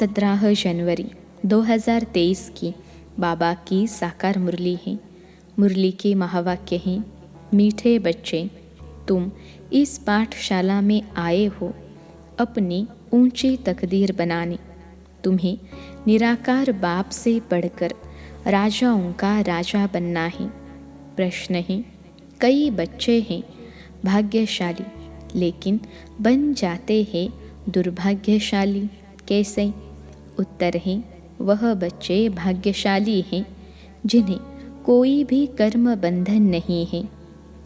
17 जनवरी 2023 की बाबा की साकार मुरली है। मुरली के महावाक्य हैं, मीठे बच्चे, तुम इस पाठशाला में आए हो अपनी ऊंची तकदीर बनाने। तुम्हें निराकार बाप से पढ़कर राजाओं का राजा बनना है। प्रश्न है, कई बच्चे हैं भाग्यशाली लेकिन बन जाते हैं दुर्भाग्यशाली, कैसे? उत्तर है, वह बच्चे भाग्यशाली हैं जिन्हें कोई भी कर्म बंधन नहीं है,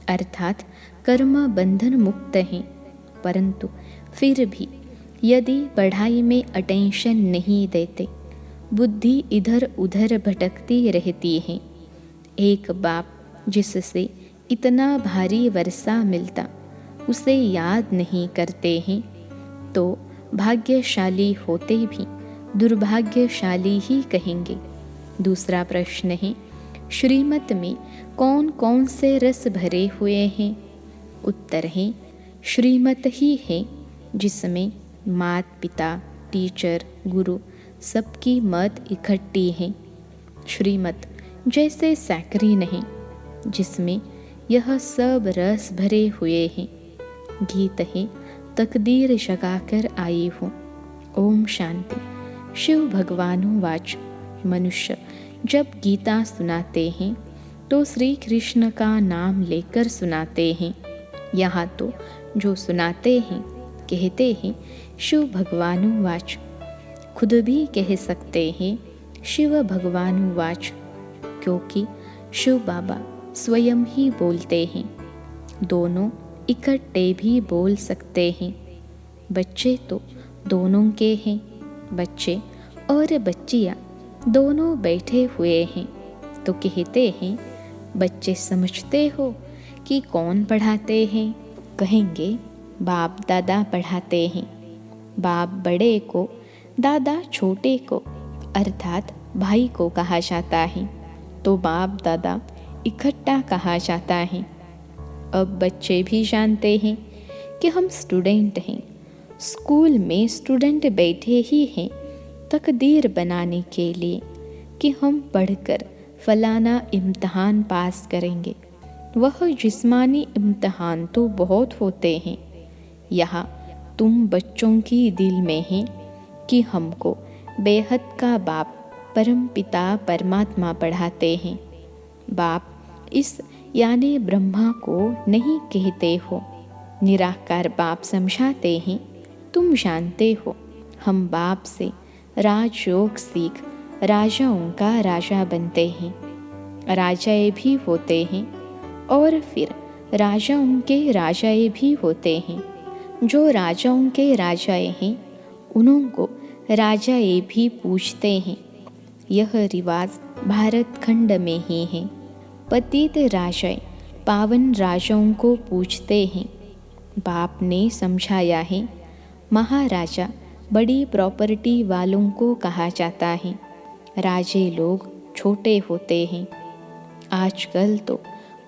अर्थात कर्म बंधन मुक्त हैं, परंतु फिर भी यदि पढ़ाई में अटेंशन नहीं देते, बुद्धि इधर उधर भटकती रहती है। एक बाप जिससे इतना भारी वर्षा मिलता उसे याद नहीं करते हैं, तो भाग्यशाली होते भी दुर्भाग्यशाली ही कहेंगे। दूसरा प्रश्न है, श्रीमत में कौन कौन से रस भरे हुए हैं? उत्तर है, श्रीमत ही है जिसमें माता पिता, टीचर, गुरु सबकी मत इकट्ठी है। श्रीमत जैसे सैकरीन है जिसमें यह सब रस भरे हुए हैं। गीत है, तकदीर जगाकर आई हूँ। ओम शांति। शिव भगवानुवाच, मनुष्य जब गीता सुनाते हैं तो श्री कृष्ण का नाम लेकर सुनाते हैं। यहाँ तो जो सुनाते हैं कहते हैं शिव भगवानुवाच, खुद भी कह सकते हैं शिव भगवानुवाच, क्योंकि शिव बाबा स्वयं ही बोलते हैं। दोनों इकट्ठे भी बोल सकते हैं। बच्चे तो दोनों के हैं, बच्चे और बच्चियाँ दोनों बैठे हुए हैं, तो कहते हैं बच्चे समझते हो कि कौन पढ़ाते हैं? कहेंगे बाप दादा पढ़ाते हैं। बाप बड़े को, दादा छोटे को, अर्थात भाई को कहा जाता है, तो बाप दादा इकट्ठा कहा जाता है। अब बच्चे भी जानते हैं कि हम स्टूडेंट हैं, स्कूल में स्टूडेंट बैठे ही हैं तकदीर बनाने के लिए कि हम पढ़कर फलाना इम्तहान पास करेंगे। वह जिस्मानी इम्तहान तो बहुत होते हैं। यहाँ तुम बच्चों की दिल में है कि हमको बेहद का बाप परम पिता परमात्मा पढ़ाते हैं। बाप इस यानी ब्रह्मा को नहीं कहते हो, निराकार बाप समझाते हैं। तुम जानते हो हम बाप से राजयोग सीख राजाओं का राजा बनते हैं, राजाए भी होते हैं और फिर राजाओं के राजाए भी होते हैं। जो राजाओं के राजाए हैं उन्हों को राजाए भी पूछते हैं। यह रिवाज भारत खंड में ही है। पतित राजाए पावन राजाओं को पूछते हैं। बाप ने समझाया है, महाराजा बड़ी प्रॉपर्टी वालों को कहा जाता है, राजे लोग छोटे होते हैं। आजकल तो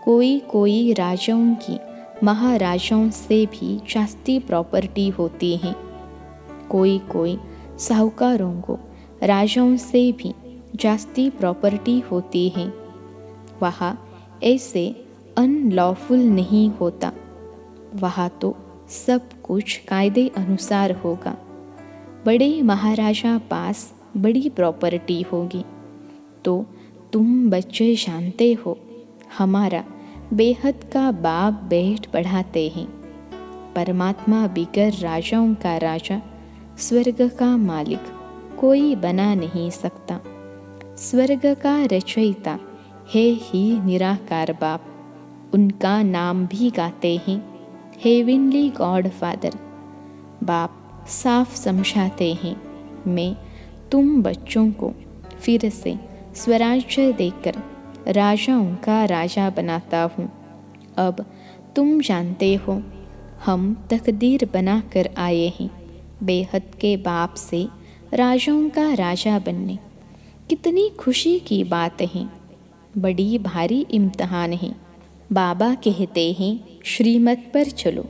कोई कोई राजाओं की महाराजाओं से भी जास्ती प्रॉपर्टी होती है। कोई कोई साहूकारों को राजाओं से भी जास्ती प्रॉपर्टी होती है। वहाँ ऐसे अनलॉफुल नहीं होता, वहाँ तो सब कुछ कायदे अनुसार होगा। बड़े महाराजा पास बड़ी प्रॉपर्टी होगी, तो तुम बच्चे जानते हो हमारा बेहद का बाप बैठ पढ़ाते हैं। परमात्मा बिगर राजाओं का राजा, स्वर्ग का मालिक कोई बना नहीं सकता। स्वर्ग का रचयिता है ही निराकार बाप, उनका नाम भी गाते हैं हेवनली गॉड फादर। बाप साफ समझाते हैं, मैं तुम बच्चों को फिर से स्वराज्य देकर राजाओं का राजा बनाता हूँ। अब तुम जानते हो हम तकदीर बनाकर आए हैं बेहद के बाप से राजाओं का राजा बनने। कितनी खुशी की बात है, बड़ी भारी इम्तहान है। बाबा कहते हैं श्रीमत पर चलो,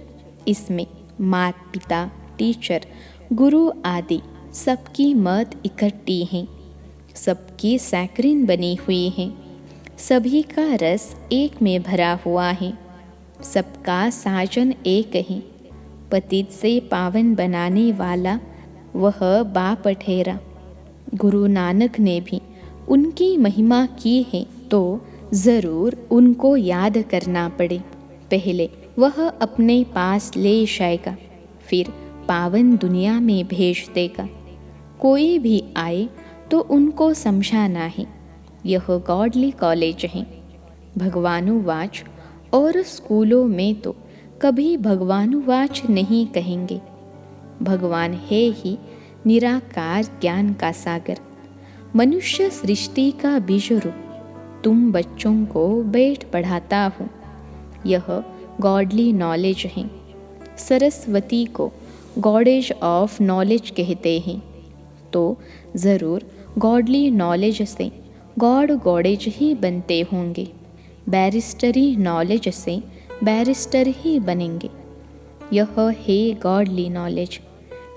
इसमें माता पिता, टीचर, गुरु आदि सबकी मद इकट्ठी है, सबकी सैक्रिन बनी हुई है, सभी का रस एक में भरा हुआ है, सबका साजन एक है। पतित से पावन बनाने वाला वह बाप ठहरा। गुरु नानक ने भी उनकी महिमा की है, तो ज़रूर उनको याद करना पड़े। पहले वह अपने पास ले जाएगा, फिर पावन दुनिया में भेज देगा। कोई भी आए तो उनको समझाना है, यह गॉडली कॉलेज है। भगवानुवाच, और स्कूलों में तो कभी भगवानुवाच नहीं कहेंगे। भगवान है ही निराकार ज्ञान का सागर, मनुष्य सृष्टि का बीज रूप। तुम बच्चों को बैठ पढ़ाता हूँ, यह गॉडली नॉलेज है। सरस्वती को गॉडेज ऑफ नॉलेज कहते हैं, तो ज़रूर गॉडली नॉलेज से गॉड गॉडेज ही बनते होंगे। बैरिस्टरी नॉलेज से बैरिस्टर ही बनेंगे। यह है गॉडली नॉलेज।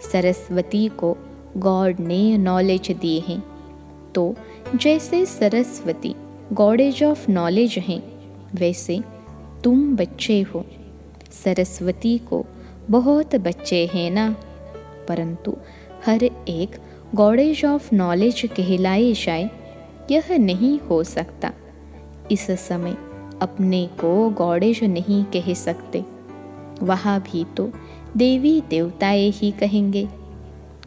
सरस्वती को गॉड ने नॉलेज दी है, तो जैसे सरस्वती गॉडेज ऑफ नॉलेज हैं, वैसे तुम बच्चे हो। सरस्वती को बहुत बच्चे हैं ना, परंतु हर एक गॉडेज ऑफ नॉलेज कहलाए जाए, यह नहीं हो सकता। इस समय अपने को गॉडेज नहीं कह सकते, वहाँ भी तो देवी देवताएं ही कहेंगे।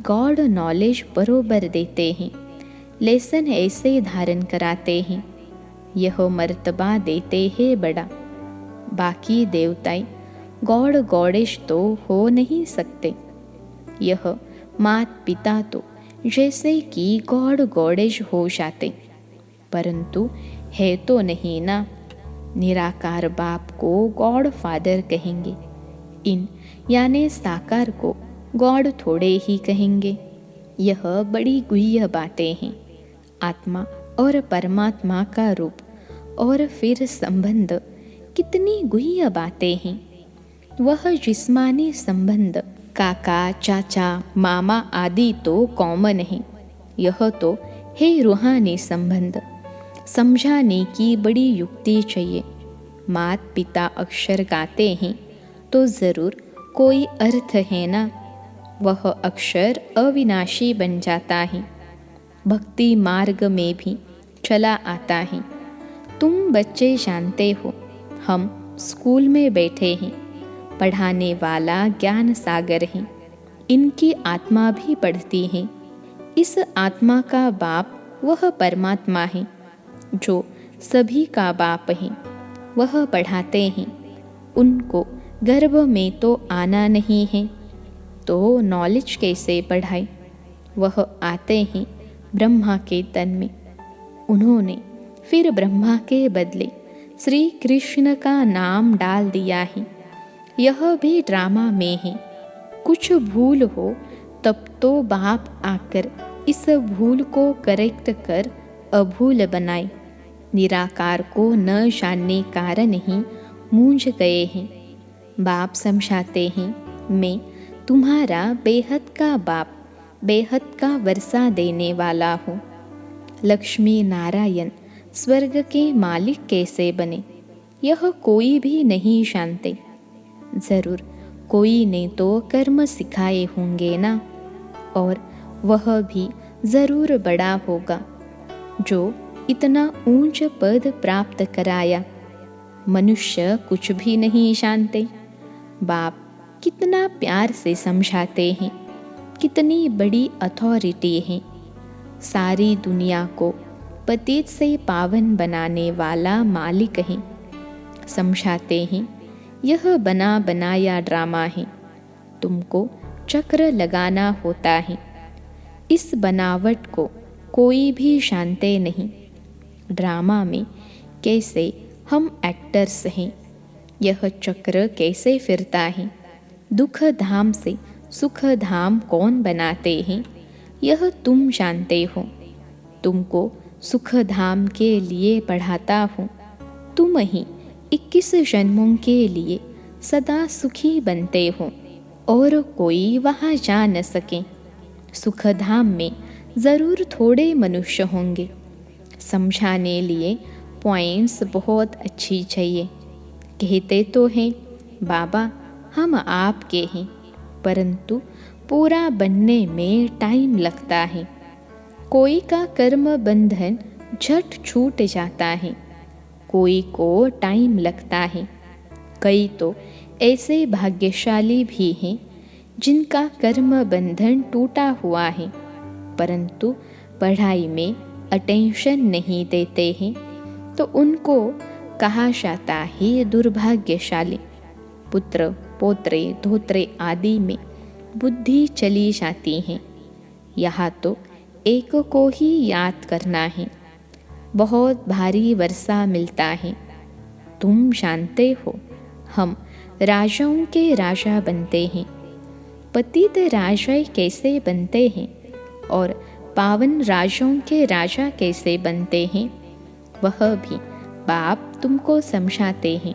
गॉड नॉलेज बरोबर देते हैं, लेसन ऐसे धारण कराते हैं, यह मर्तबा देते हैं बड़ा। बाकी देवताएं गॉड गॉडेज तो हो नहीं सकते। यह मात पिता तो जैसे कि गॉड गॉडेज हो जाते, परंतु है तो नहीं ना। निराकार बाप को गॉड फादर कहेंगे, इन यानी साकार को गॉड थोड़े ही कहेंगे। यह बड़ी गुह्य बातें हैं। आत्मा और परमात्मा का रूप और फिर संबंध, कितनी गुह्य बातें हैं। वह जिस्मानी संबंध काका चाचा मामा आदि तो कॉमन है, यह तो है रूहानी संबंध। समझाने की बड़ी युक्ति चाहिए। मात पिता अक्षर गाते हैं तो ज़रूर कोई अर्थ है ना, वह अक्षर अविनाशी बन जाता है, भक्ति मार्ग में भी चला आता है। तुम बच्चे जानते हो, हम स्कूल में बैठे हैं, पढ़ाने वाला ज्ञान सागर है, इनकी आत्मा भी पढ़ती है। इस आत्मा का बाप वह परमात्मा है, जो सभी का बाप है। वह पढ़ाते हैं, उनको गर्भ में तो आना नहीं है, तो नॉलेज कैसे पढ़ाए। वह आते हैं ब्रह्मा के तन में, उन्होंने फिर ब्रह्मा के बदले श्री कृष्ण का नाम डाल दिया है। यह भी ड्रामा में है। कुछ भूल हो तब तो बाप आकर इस भूल को करेक्ट कर अभूल बनाए। निराकार को न जानने कारण ही मूंझ गए हैं। बाप समझाते हैं, मैं तुम्हारा बेहद का बाप, बेहद का वर्षा देने वाला हूँ। लक्ष्मी नारायण स्वर्ग के मालिक कैसे बने, यह कोई भी नहीं जानते। ज़रूर कोई ने तो कर्म सिखाए होंगे ना, और वह भी ज़रूर बड़ा होगा जो इतना ऊंच पद प्राप्त कराया। मनुष्य कुछ भी नहीं जानते। बाप कितना प्यार से समझाते हैं, कितनी बड़ी अथॉरिटी है। सारी दुनिया को पतित से पावन बनाने वाला मालिक है। समझाते हैं, यह बना बनाया ड्रामा है, तुमको चक्र लगाना होता है। इस बनावट को कोई भी जानते नहीं। ड्रामा में कैसे हम एक्टर्स हैं, यह चक्र कैसे फिरता है, दुख धाम से सुख धाम कौन बनाते हैं, यह तुम जानते हो। तुमको सुख धाम के लिए पढ़ाता हूँ, तुम ही 21 जन्मों के लिए सदा सुखी बनते हो और कोई वहाँ जा न सके। सुखधाम में ज़रूर थोड़े मनुष्य होंगे। समझाने लिए पॉइंट्स बहुत अच्छी चाहिए। कहते तो हैं बाबा हम आपके हैं, परंतु पूरा बनने में टाइम लगता है। कोई का कर्म बंधन झट छूट जाता है, कोई को टाइम लगता है। कई तो ऐसे भाग्यशाली भी हैं जिनका कर्म बंधन टूटा हुआ है, परंतु पढ़ाई में अटेंशन नहीं देते हैं, तो उनको कहा जाता है दुर्भाग्यशाली। पुत्र पोत्रे धोत्रे आदि में बुद्धि चली जाती है। यहाँ तो एक को ही याद करना है। बहुत भारी वर्षा मिलता है। तुम जानते हो हम राजाओं के राजा बनते हैं। पतित राजा कैसे बनते हैं और पावन राजाओं के राजा कैसे बनते हैं, वह भी बाप तुमको समझाते हैं।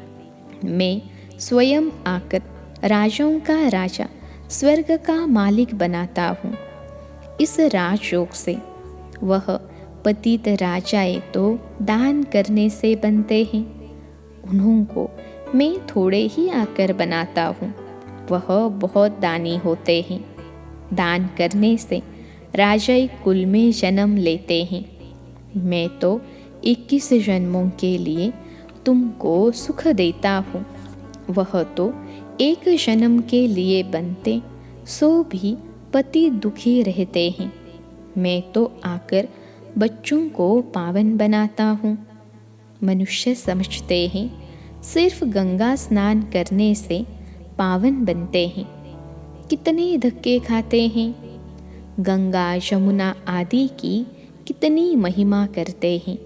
मैं स्वयं आकर राजाओं का राजा, स्वर्ग का मालिक बनाता हूँ। इस राजयोग से वह पतित राजाएं तो दान करने से बनते हैं, उन्हों को मैं थोड़े ही आकर बनाता हूँ। वह बहुत दानी होते हैं। दान करने से राजाई कुल में जन्म लेते हैं। मैं तो 21 जन्मों के लिए तुमको सुख देता हूँ। वह तो एक जन्म के लिए बनते, सो भी पति दुखी रहते हैं। मैं तो आकर बच्चों को पावन बनाता हूँ। मनुष्य समझते हैं सिर्फ गंगा स्नान करने से पावन बनते हैं। कितने धक्के खाते हैं। गंगा यमुना आदि की कितनी महिमा करते हैं।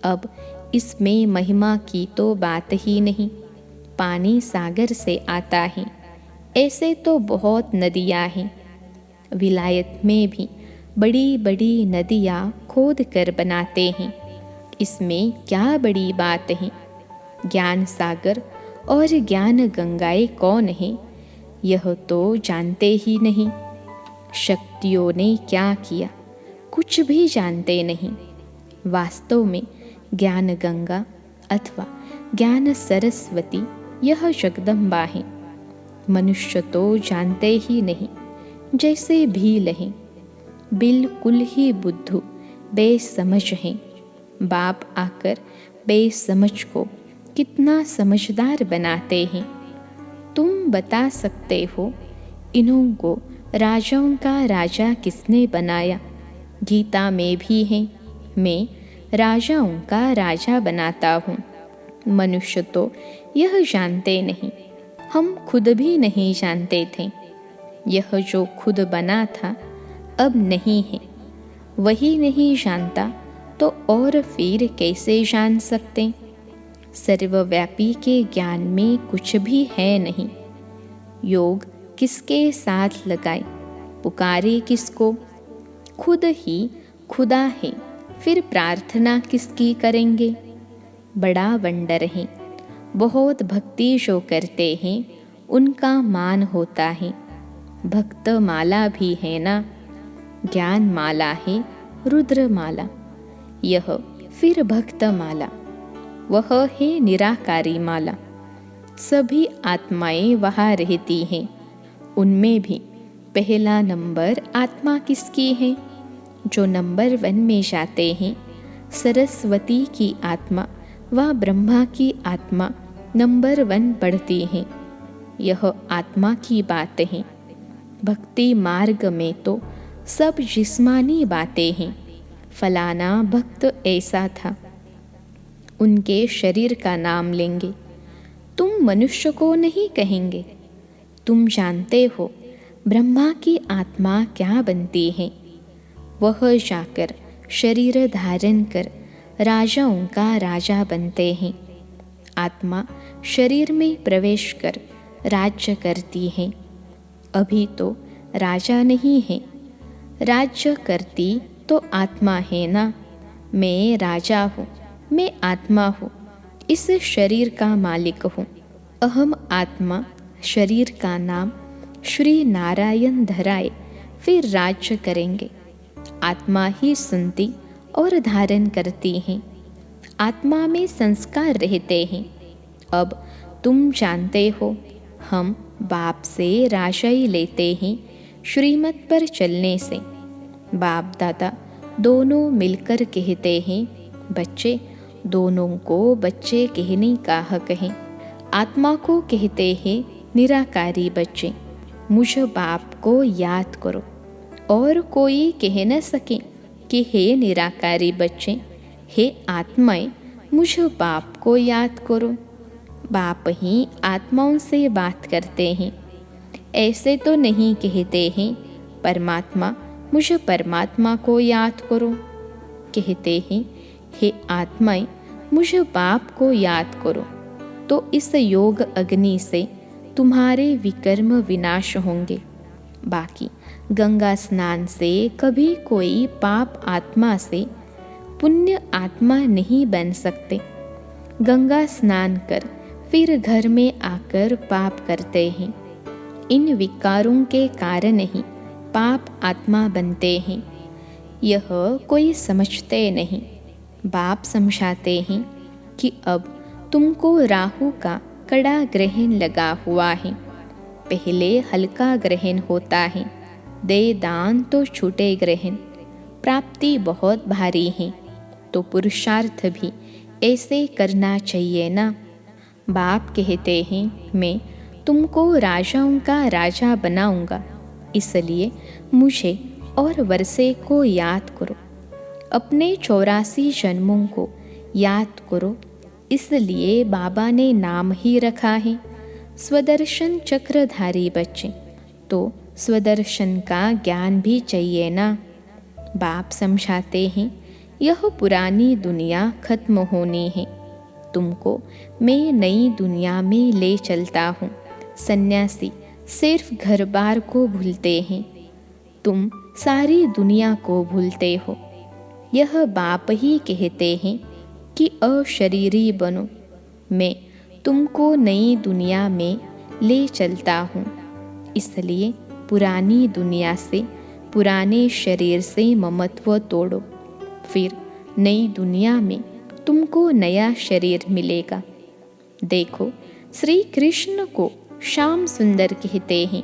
अब इसमें महिमा की तो बात ही नहीं। पानी सागर से आता है। ऐसे तो बहुत नदियाँ हैं। विलायत में भी बड़ी बड़ी नदियाँ खोद कर बनाते हैं। इसमें क्या बड़ी बात है। ज्ञान सागर और ज्ञान गंगाएं कौन है, यह तो जानते ही नहीं। शक्तियों ने क्या किया, कुछ भी जानते नहीं। वास्तव में ज्ञान गंगा अथवा ज्ञान सरस्वती यह जगदम्बा है। मनुष्य तो जानते ही नहीं, जैसे भील हैं। बिल्कुल ही बुद्धू बेसमझ हैं। बाप आकर बेसमझ को कितना समझदार बनाते हैं। तुम बता सकते हो इन्हों को राजाओं का राजा किसने बनाया। गीता में भी है, मैं राजाओं का राजा बनाता हूँ। मनुष्य तो यह जानते नहीं। हम खुद भी नहीं जानते थे। यह जो खुद बना था अब नहीं है, वही नहीं जानता तो और फिर कैसे जान सकते। सर्वव्यापी के ज्ञान में कुछ भी है नहीं। योग किसके साथ लगाए, पुकारे किसको। खुद ही खुदा है, फिर प्रार्थना किसकी करेंगे। बड़ा वंडर है। बहुत भक्ति जो करते हैं उनका मान होता है। भक्त माला भी है ना। ज्ञान माला है, रुद्र माला। यह फिर भक्त माला, वह है निराकारी माला। सभी आत्माएं वहाँ रहती हैं। उनमें भी पहला नंबर आत्मा किसकी है, जो नंबर 1 में जाते हैं। सरस्वती की आत्मा व ब्रह्मा की आत्मा नंबर 1 पढ़ती हैं। यह आत्मा की बात है। भक्ति मार्ग में तो सब जिस्मानी बातें हैं। फलाना भक्त ऐसा था, उनके शरीर का नाम लेंगे। तुम मनुष्य को नहीं कहेंगे। तुम जानते हो ब्रह्मा की आत्मा क्या बनती है। वह जाकर शरीर धारण कर राजाओं का राजा बनते हैं। आत्मा शरीर में प्रवेश कर राज्य करती है। अभी तो राजा नहीं है। राज्य करती तो आत्मा है ना। मैं राजा हूँ, मैं आत्मा हूँ, इस शरीर का मालिक हूँ। अहम आत्मा शरीर का नाम श्री नारायण धराए, फिर राज्य करेंगे। आत्मा ही सुनती और धारण करती है। आत्मा में संस्कार रहते हैं। अब तुम जानते हो, हम बाप से राशाई लेते हैं श्रीमत पर चलने से। बाप दादा दोनों मिलकर कहते हैं, बच्चे, दोनों को बच्चे कहने का हक है। आत्मा को कहते हैं निराकारी बच्चे, मुझ बाप को याद करो। और कोई कह न सके कि हे निराकारी बच्चे, हे आत्माएं, मुझ बाप को याद करो। बाप ही आत्माओं से बात करते हैं। ऐसे तो नहीं कहते हैं परमात्मा, मुझ परमात्मा को याद करो। कहते हैं हे आत्माएं, मुझ बाप को याद करो। तो इस योग अग्नि से तुम्हारे विकर्म विनाश होंगे। बाकी गंगा स्नान से कभी कोई पाप आत्मा से पुण्य आत्मा नहीं बन सकते। गंगा स्नान कर फिर घर में आकर पाप करते हैं। इन विकारों के कारण ही पाप आत्मा बनते हैं। यह कोई समझते नहीं। बाप समझाते हैं कि अब तुमको राहु का कड़ा ग्रहण लगा हुआ है। पहले हल्का ग्रहण होता है, दे दान तो छूटे ग्रहण। प्राप्ति बहुत भारी है, तो पुरुषार्थ भी ऐसे करना चाहिए ना। बाप कहते हैं मैं तुमको राजाओं का राजा बनाऊंगा, इसलिए मुझे और वर्षे को याद करो। अपने 84 जन्मों को याद करो, इसलिए बाबा ने नाम ही रखा है स्वदर्शन चक्रधारी बच्चे। तो स्वदर्शन का ज्ञान भी चाहिए ना। बाप समझाते हैं यह पुरानी दुनिया खत्म होनी है, तुमको मैं नई दुनिया में ले चलता हूँ। सन्यासी सिर्फ घर बार को भूलते हैं, तुम सारी दुनिया को भूलते हो। यह बाप ही कहते हैं कि अशरीरी बनो, मैं तुमको नई दुनिया में ले चलता हूँ। इसलिए पुरानी दुनिया से, पुराने शरीर से ममत्व तोड़ो, फिर नई दुनिया में तुमको नया शरीर मिलेगा। देखो, श्री कृष्ण को श्याम सुंदर कहते हैं।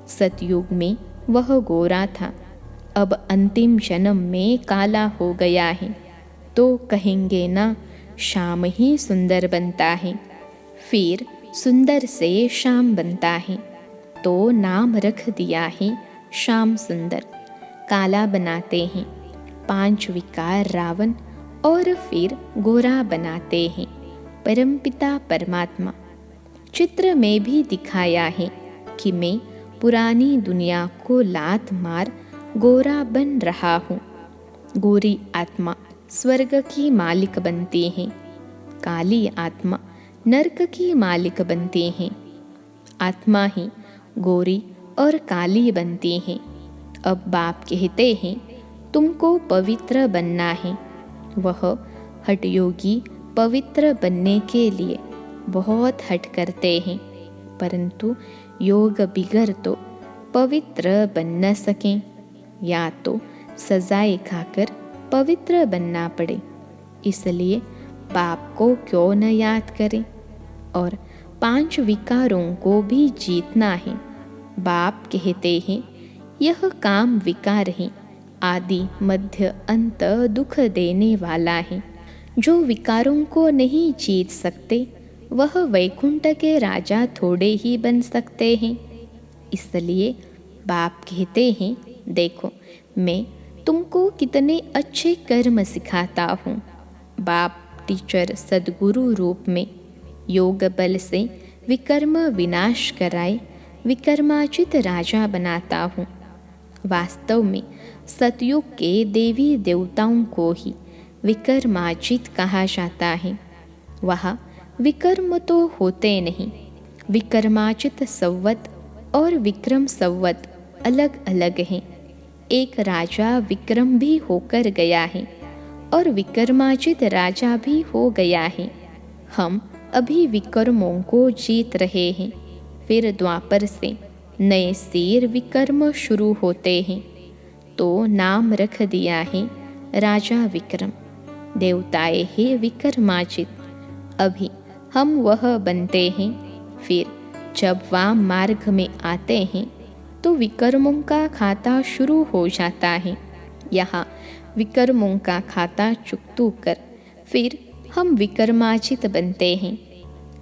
सतयुग में वह गोरा था, अब अंतिम जन्म में काला हो गया है, तो कहेंगे ना श्याम ही सुंदर बनता है। फिर सुंदर से श्याम बनता है, तो नाम रख दिया है श्याम सुंदर। काला बनाते हैं 5 विकार रावण, और फिर गोरा बनाते हैं परमपिता परमात्मा। चित्र में भी दिखाया है कि मैं पुरानी दुनिया को लात मार गोरा बन रहा हूँ। गोरी आत्मा स्वर्ग की मालिक बनती है, काली आत्मा नरक की मालिक बनती है। आत्मा ही गोरी और काली बनती है। अब बाप कहते हैं तुमको पवित्र बनना है। वह हठयोगी पवित्र बनने के लिए बहुत हठ करते हैं, परंतु योग बिगड़ तो पवित्र बन न सकें, या तो सजाएं खाकर पवित्र बनना पड़े। इसलिए बाप को क्यों न याद करें, और 5 विकारों को भी जीतना है। बाप कहते हैं यह काम विकार है, आदि मध्य अंत दुख देने वाला है। जो विकारों को नहीं जीत सकते, वह वैकुंठ के राजा थोड़े ही बन सकते हैं। इसलिए बाप कहते हैं देखो, मैं तुमको कितने अच्छे कर्म सिखाता हूँ। बाप टीचर सद्गुरु रूप में योग बल से विकर्म विनाश कराए विकर्माचित राजा बनाता हूँ। वास्तव में सतयुग के देवी देवताओं को ही विकर्माचित कहा जाता है। वहाँ विकर्म तो होते नहीं। विकर्माचित संवत और विक्रम संवत अलग अलग हैं। एक राजा विक्रम भी होकर गया है और विकर्माचित राजा भी हो गया है। हम अभी विकर्मों को जीत रहे हैं। फिर द्वापर से नए सिर विकर्म शुरू होते हैं। तो नाम रख दिया है राजा विक्रम। देवताए हैं विक्रमाजित। अभी हम वह बनते हैं। फिर जब वाम मार्ग में आते हैं तो विकर्मों का खाता शुरू हो जाता है। यहाँ विकर्मों का खाता चुकतू कर फिर हम विकर्माजित बनते हैं।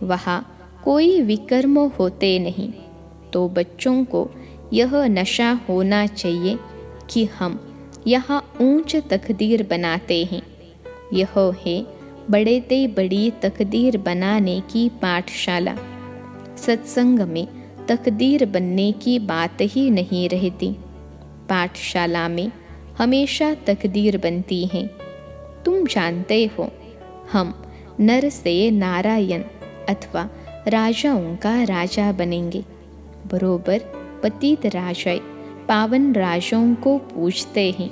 वहाँ कोई विकर्म होते नहीं। तो बच्चों को यह नशा होना चाहिए कि हम यहाँ ऊंच तकदीर बनाते हैं। यह है बड़े ते बड़ी तकदीर बनाने की पाठशाला। सत्संग में तकदीर बनने की बात ही नहीं रहती। पाठशाला में हमेशा तकदीर बनती है। तुम जानते हो, हम नर से नारायण अथवा राजाओं का राजा बनेंगे। बरोबर पतित राजा पावन राजाओं को पूछते हैं,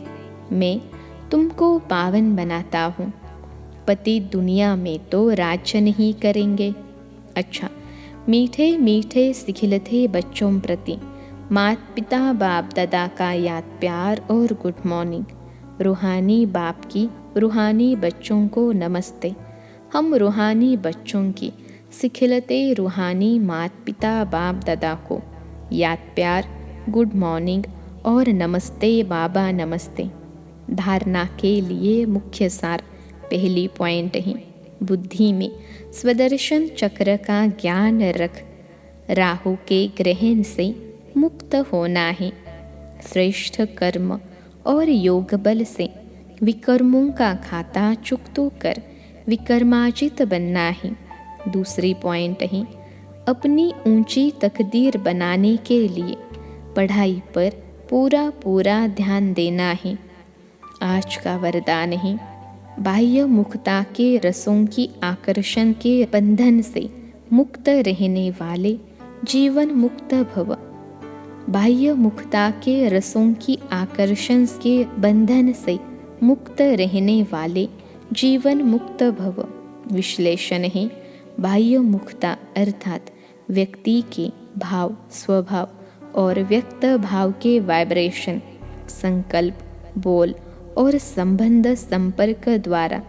मैं तुमको पावन बनाता हूँ। पति दुनिया में तो राज्य नहीं करेंगे। अच्छा, मीठे मीठे सिखिलते बच्चों प्रति माता पिता बाप दादा का याद प्यार और गुड मॉर्निंग। रूहानी बाप की रूहानी बच्चों को नमस्ते। हम रूहानी बच्चों की सिखिलते रूहानी माता पिता बाप दादा को याद प्यार, गुड मॉर्निंग और नमस्ते बाबा नमस्ते। धारणा के लिए मुख्य सार पहली पॉइंट है, बुद्धि में स्वदर्शन चक्र का ज्ञान रख राहु के ग्रहण से मुक्त होना है। श्रेष्ठ कर्म और योग बल से विकर्मों का खाता चुकतो कर विकर्माजित बनना है। दूसरी पॉइंट है, अपनी ऊंची तकदीर बनाने के लिए पढ़ाई पर पूरा पूरा ध्यान देना है। आज का वरदान है, बाह्य मुक्ता के रसों की आकर्षण के बंधन से मुक्त रहने वाले जीवन मुक्त भव। बाह्य मुक्ता के रसों की आकर्षण के बंधन से मुक्त रहने वाले जीवन मुक्त भव। विश्लेषण है, बाह्य मुक्ता अर्थात व्यक्ति के भाव, स्वभाव और व्यक्त भाव के वाइब्रेशन, संकल्प, बोल और संबंध संपर्क द्वारा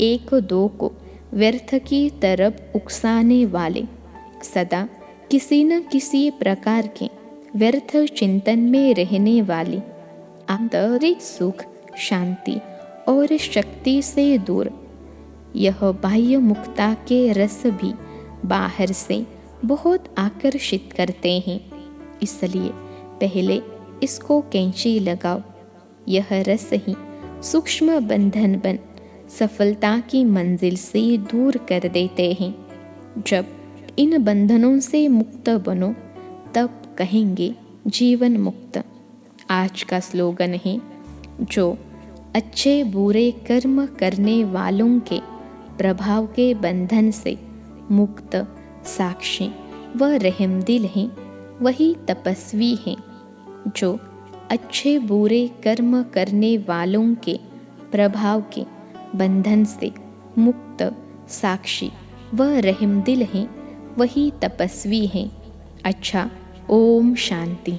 एक दो को व्यर्थ की तरफ उकसाने वाले, सदा किसी न किसी प्रकार के व्यर्थ चिंतन में रहने वाली, आंतरिक सुख, शांति और शक्ति से दूर। यह बाह्य मुक्ता के रस भी बाहर से बहुत आकर्षित करते हैं, इसलिए पहले इसको कैंची लगाओ। यह रस ही सूक्ष्म बंधन बन सफलता की मंजिल से दूर कर देते हैं। जब इन बंधनों से मुक्त बनो तब कहेंगे जीवन मुक्त। आज का स्लोगन है, जो अच्छे बुरे कर्म करने वालों के प्रभाव के बंधन से मुक्त, साक्षी व रहमदिल हैं, वही तपस्वी हैं। जो अच्छे बुरे कर्म करने वालों के प्रभाव के बंधन से मुक्त, साक्षी व रहमदिल हैं, वही तपस्वी हैं। अच्छा, ओम शांति।